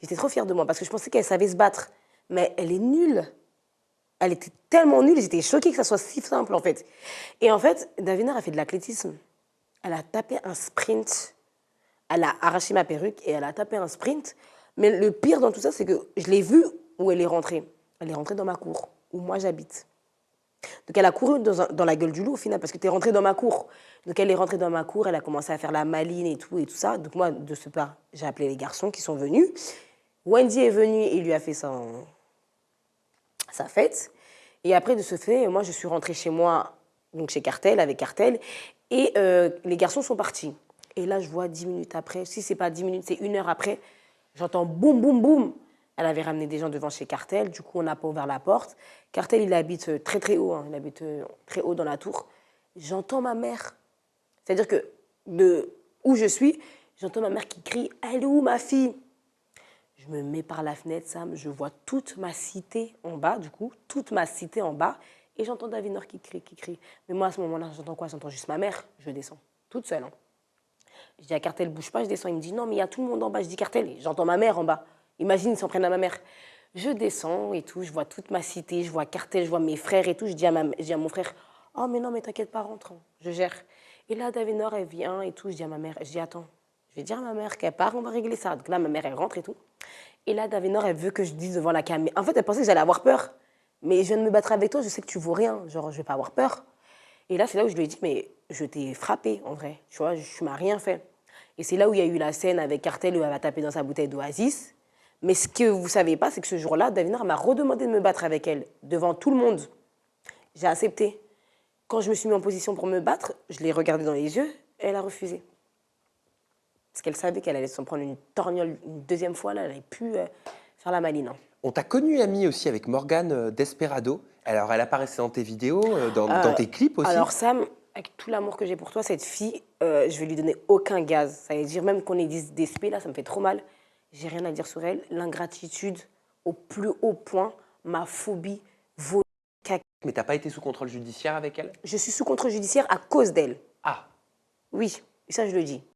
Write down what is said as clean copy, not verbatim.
J'étais trop fière de moi parce que je pensais qu'elle savait se battre. Mais elle est nulle. Elle était tellement nulle, j'étais choquée que ça soit si simple en fait. Et en fait, Davina a fait de l'athlétisme. Elle a tapé un sprint. Elle a arraché ma perruque et elle a tapé un sprint. Mais le pire dans tout ça, c'est que je l'ai vue où elle est rentrée. Elle est rentrée dans ma cour, où moi j'habite. Donc elle a couru dans la gueule du loup au final, parce que tu es rentrée dans ma cour. Donc elle est rentrée dans ma cour, elle a commencé à faire la maline et tout ça. Donc moi, de ce pas, j'ai appelé les garçons qui sont venus. Wendy est venue et il lui a fait sa fête. Et après, de ce fait, moi, je suis rentrée chez moi, donc chez Cartel, avec Cartel, et les garçons sont partis. Et là, je vois 10 minutes après, si c'est pas 10 minutes, c'est 1 heure après, j'entends boum, boum, boum. Elle avait ramené des gens devant chez Cartel, du coup, on n'a pas ouvert la porte. Cartel, il habite très, très haut, hein, il habite très haut dans la tour. J'entends ma mère. C'est-à-dire que de où je suis, j'entends ma mère qui crie « Elle est où, ma fille ?» Je me mets par la fenêtre, Sam, je vois toute ma cité en bas, du coup, toute ma cité en bas, et j'entends Davinor qui crie, qui crie. Mais moi, à ce moment-là, j'entends quoi? J'entends juste ma mère, je descends, toute seule. Hein. Je dis à Cartel, bouge pas, je descends. Il me dit, non, mais il y a tout le monde en bas. Je dis, Cartel, j'entends ma mère en bas. Imagine, ils s'en prennent à ma mère. Je descends et tout, je vois toute ma cité, je vois Cartel, je vois mes frères et tout. Je dis à mon frère, oh, mais non, mais t'inquiète pas, rentre, hein, je gère. Et là, Davinor, elle vient et tout. Je dis à ma mère, je dis, attends, je vais dire à ma mère qu'elle part, on va régler ça. Donc là, ma mère, elle rentre et tout. Et là, Davinor, elle veut que je dise devant la caméra. En fait, elle pensait que j'allais avoir peur. Mais je viens de me battre avec toi, je sais que tu vaux rien. Genre, je vais pas avoir peur. Et là, c'est là où je lui ai dit, mais je t'ai frappé, en vrai. Tu vois, tu m'as rien fait. Et c'est là où il y a eu la scène avec Cartel où elle va taper dans sa bouteille d'Oasis. Mais ce que vous ne savez pas, c'est que ce jour-là, Davinor m'a redemandé de me battre avec elle, devant tout le monde. J'ai accepté. Quand je me suis mis en position pour me battre, je l'ai regardée dans les yeux et elle a refusé. Parce qu'elle savait qu'elle allait s'en prendre une torgnole une deuxième fois, là, elle n'allait plus faire la maline. Hein. On t'a connu amie aussi avec Morgane Desperado. Alors, elle apparaissait dans tes vidéos, dans tes clips aussi. Alors Sam, avec tout l'amour que j'ai pour toi, cette fille, je vais lui donner aucun gaz. Ça veut dire même qu'on ait des spé, là, ça me fait trop mal. J'ai rien à dire sur elle. L'ingratitude au plus haut point, ma phobie, vos caca. Mais t'as pas été sous contrôle judiciaire avec elle? Je suis sous contrôle judiciaire à cause d'elle. Ah, Oui, et ça je le dis.